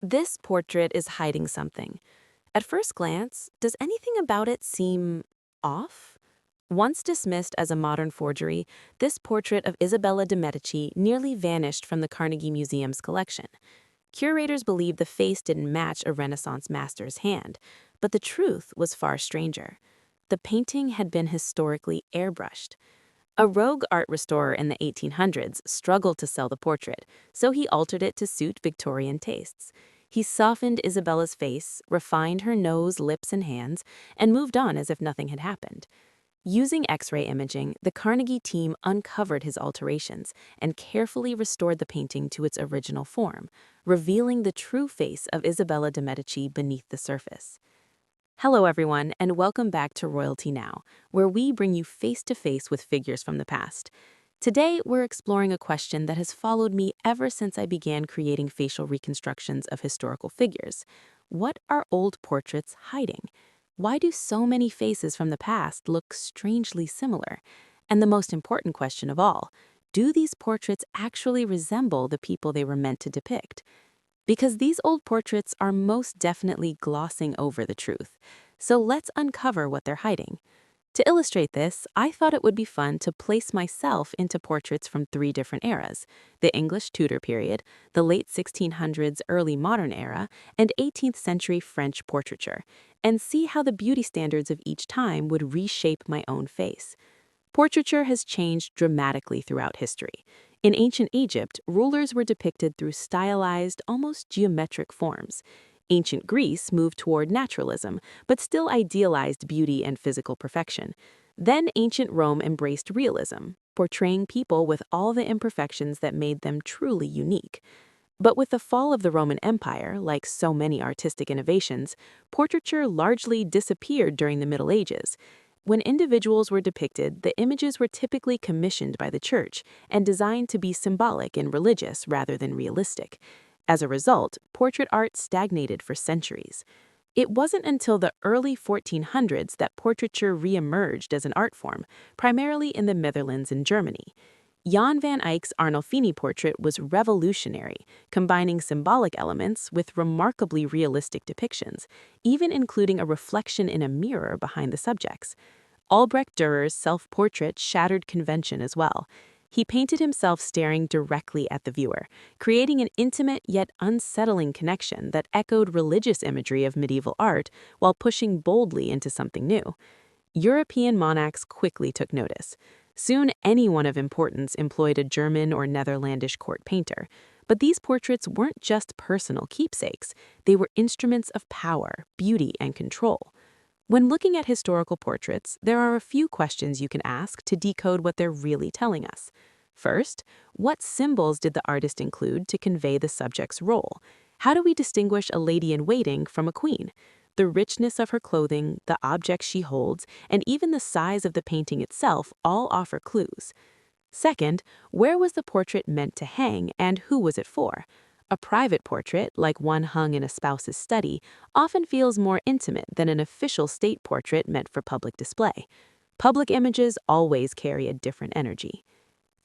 This portrait is hiding something. At first glance, does anything about it seem off? Once dismissed as a modern forgery, this portrait of Isabella de' Medici nearly vanished from the Carnegie Museum's collection. Curators believed the face didn't match a Renaissance master's hand, but the truth was far stranger. The painting had been historically airbrushed. A rogue art restorer in the 1800s struggled to sell the portrait, so he altered it to suit Victorian tastes. He softened Isabella's face, refined her nose, lips, and hands, and moved on as if nothing had happened. Using X-ray imaging, the Carnegie team uncovered his alterations and carefully restored the painting to its original form, revealing the true face of Isabella de' Medici beneath the surface. Hello everyone, and welcome back to Royalty Now, where we bring you face-to-face with figures from the past. Today, we're exploring a question that has followed me ever since I began creating facial reconstructions of historical figures. What are old portraits hiding? Why do so many faces from the past look strangely similar? And the most important question of all, do these portraits actually resemble the people they were meant to depict? Because these old portraits are most definitely glossing over the truth. So let's uncover what they're hiding. To illustrate this, I thought it would be fun to place myself into portraits from three different eras: the English Tudor period, the late 1600s early modern era, and 18th century French portraiture, and see how the beauty standards of each time would reshape my own face. Portraiture has changed dramatically throughout history. In ancient Egypt, rulers were depicted through stylized, almost geometric forms. Ancient Greece moved toward naturalism, but still idealized beauty and physical perfection. Then ancient Rome embraced realism, portraying people with all the imperfections that made them truly unique. But with the fall of the Roman Empire, like so many artistic innovations, portraiture largely disappeared during the Middle Ages. When individuals were depicted, the images were typically commissioned by the church and designed to be symbolic and religious rather than realistic. As a result, portrait art stagnated for centuries. It wasn't until the early 1400s that portraiture re-emerged as an art form, primarily in the Netherlands and Germany. Jan van Eyck's Arnolfini portrait was revolutionary, combining symbolic elements with remarkably realistic depictions, even including a reflection in a mirror behind the subjects. Albrecht Dürer's self-portrait shattered convention as well. He painted himself staring directly at the viewer, creating an intimate yet unsettling connection that echoed religious imagery of medieval art while pushing boldly into something new. European monarchs quickly took notice. Soon, anyone of importance employed a German or Netherlandish court painter. But these portraits weren't just personal keepsakes. They were instruments of power, beauty, and control. When looking at historical portraits, there are a few questions you can ask to decode what they're really telling us. First, what symbols did the artist include to convey the subject's role? How do we distinguish a lady-in-waiting from a queen? The richness of her clothing, the objects she holds, and even the size of the painting itself all offer clues. Second, where was the portrait meant to hang and who was it for? A private portrait, like one hung in a spouse's study, often feels more intimate than an official state portrait meant for public display. Public images always carry a different energy.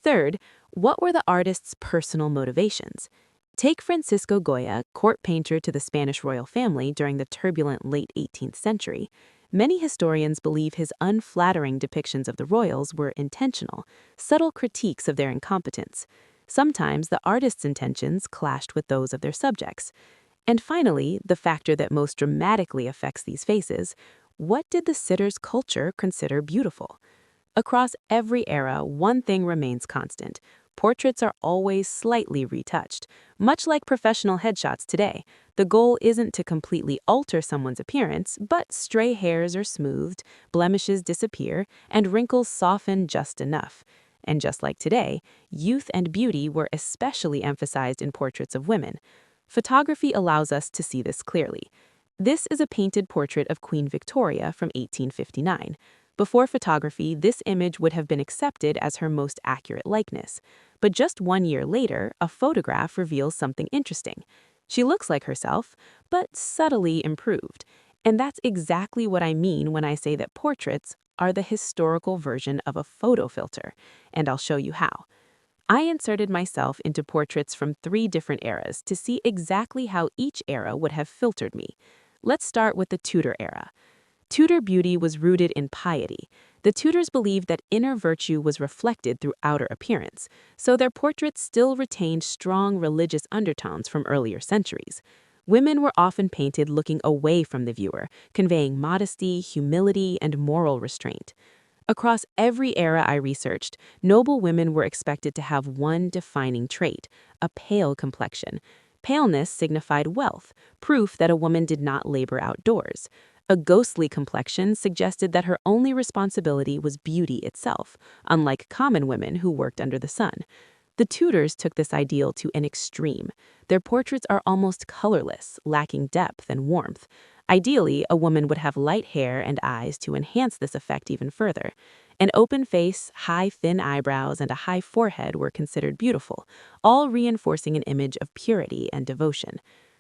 Third, what were the artist's personal motivations? Take Francisco Goya, court painter to the Spanish royal family during the turbulent late 18th century. Many historians believe his unflattering depictions of the royals were intentional, subtle critiques of their incompetence. Sometimes the artist's intentions clashed with those of their subjects. And finally, the factor that most dramatically affects these faces: what did the sitter's culture consider beautiful? Across every era, one thing remains constant. Portraits are always slightly retouched. Much like professional headshots today, the goal isn't to completely alter someone's appearance, but stray hairs are smoothed, blemishes disappear, and wrinkles soften just enough. And just like today, youth and beauty were especially emphasized in portraits of women. Photography allows us to see this clearly. This is a painted portrait of Queen Victoria from 1859. Before photography, this image would have been accepted as her most accurate likeness. But just 1 year later, a photograph reveals something interesting. She looks like herself, but subtly improved. And that's exactly what I mean when I say that portraits are the historical version of a photo filter, and I'll show you how. I inserted myself into portraits from 3 different eras to see exactly how each era would have filtered me. Let's start with the Tudor era. Tudor beauty was rooted in piety. The Tudors believed that inner virtue was reflected through outer appearance, so their portraits still retained strong religious undertones from earlier centuries. Women were often painted looking away from the viewer, conveying modesty, humility, and moral restraint. Across every era I researched, noble women were expected to have one defining trait: a pale complexion. Paleness signified wealth, proof that a woman did not labor outdoors. A ghostly complexion suggested that her only responsibility was beauty itself, unlike common women who worked under the sun. The Tudors took this ideal to an extreme. Their portraits are almost colorless, lacking depth and warmth. Ideally, a woman would have light hair and eyes to enhance this effect even further. An open face, high thin eyebrows, and a high forehead were considered beautiful, all reinforcing an image of purity and devotion.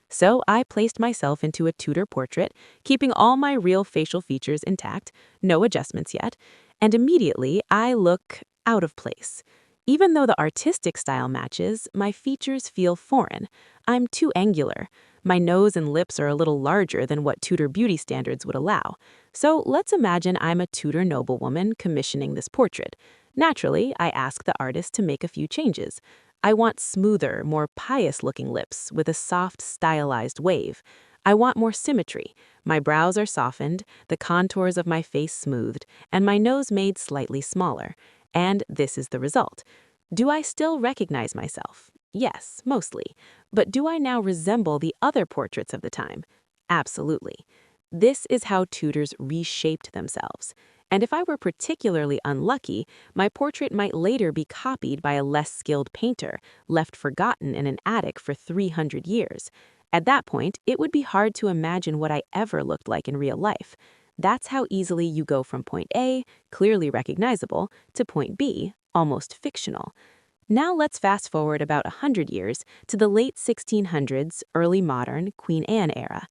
So I placed myself into a Tudor portrait, keeping all my real facial features intact, no adjustments yet, and immediately I look out of place. Even though the artistic style matches, my features feel foreign. I'm too angular. My nose and lips are a little larger than what Tudor beauty standards would allow. So let's imagine I'm a Tudor noblewoman commissioning this portrait. Naturally, I ask the artist to make a few changes. I want smoother, more pious-looking lips with a soft, stylized wave. I want more symmetry. My brows are softened, the contours of my face smoothed, and my nose made slightly smaller. And this is the result. Do I still recognize myself? Yes, mostly. But do I now resemble the other portraits of the time? Absolutely. This is how Tudors reshaped themselves. And if I were particularly unlucky, my portrait might later be copied by a less skilled painter, left forgotten in an attic for 300 years. At that point, it would be hard to imagine what I ever looked like in real life. That's how easily you go from point A, clearly recognizable, to point B, almost fictional. Now let's fast forward about 100 years to the late 1600s, early modern, Queen Anne era.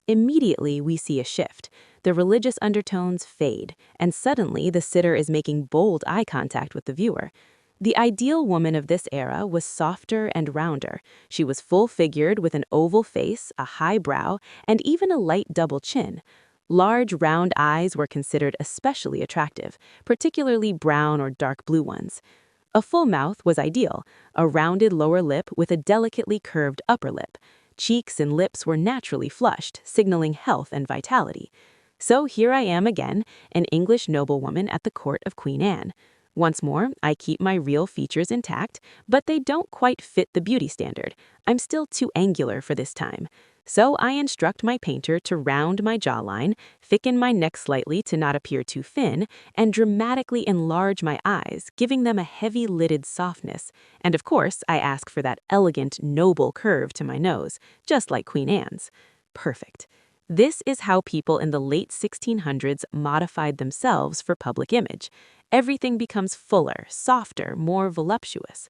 Immediately, we see a shift. The religious undertones fade, and suddenly the sitter is making bold eye contact with the viewer. The ideal woman of this era was softer and rounder. She was full-figured with an oval face, a high brow, and even a light double chin. Large, round eyes were considered especially attractive, particularly brown or dark blue ones. A full mouth was ideal, a rounded lower lip with a delicately curved upper lip. Cheeks and lips were naturally flushed, signaling health and vitality. So here I am again, an English noblewoman at the court of Queen Anne. Once more, I keep my real features intact, but they don't quite fit the beauty standard. I'm still too angular for this time. So I instruct my painter to round my jawline, thicken my neck slightly to not appear too thin, and dramatically enlarge my eyes, giving them a heavy-lidded softness. And of course, I ask for that elegant, noble curve to my nose, just like Queen Anne's. Perfect. This is how people in the late 1600s modified themselves for public image. Everything becomes fuller, softer, more voluptuous.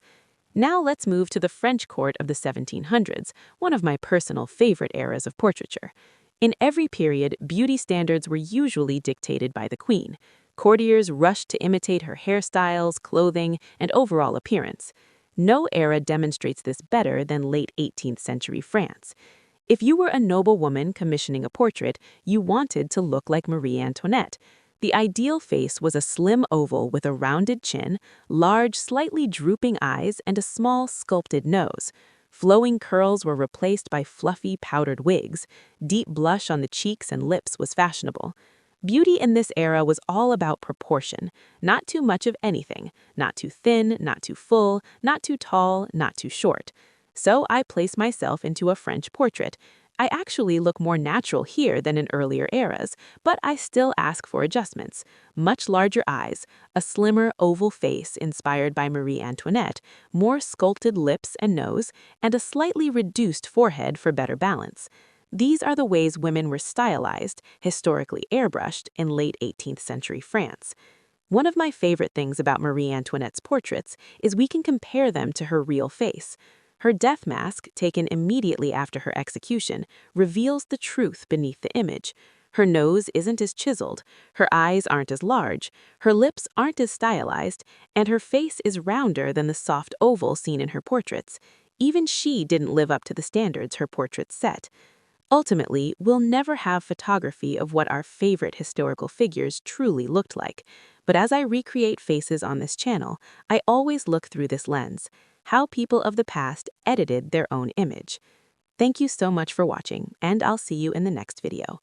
Now let's move to the French court of the 1700s, one of my personal favorite eras of portraiture. In every period, beauty standards were usually dictated by the queen. Courtiers rushed to imitate her hairstyles, clothing, and overall appearance. No era demonstrates this better than late 18th century France. If you were a noble woman commissioning a portrait, you wanted to look like Marie Antoinette. The ideal face was a slim oval with a rounded chin, large, slightly drooping eyes, and a small, sculpted nose. Flowing curls were replaced by fluffy, powdered wigs. Deep blush on the cheeks and lips was fashionable. Beauty in this era was all about proportion, not too much of anything, not too thin, not too full, not too tall, not too short. So I place myself into a French portrait. I actually look more natural here than in earlier eras, but I still ask for adjustments. Much larger eyes, a slimmer oval face inspired by Marie Antoinette, more sculpted lips and nose, and a slightly reduced forehead for better balance. These are the ways women were stylized, historically airbrushed, in late 18th century France. One of my favorite things about Marie Antoinette's portraits is we can compare them to her real face. Her death mask, taken immediately after her execution, reveals the truth beneath the image. Her nose isn't as chiseled, her eyes aren't as large, her lips aren't as stylized, and her face is rounder than the soft oval seen in her portraits. Even she didn't live up to the standards her portraits set. Ultimately, we'll never have photography of what our favorite historical figures truly looked like. But as I recreate faces on this channel, I always look through this lens: how people of the past edited their own image. Thank you so much for watching, and I'll see you in the next video.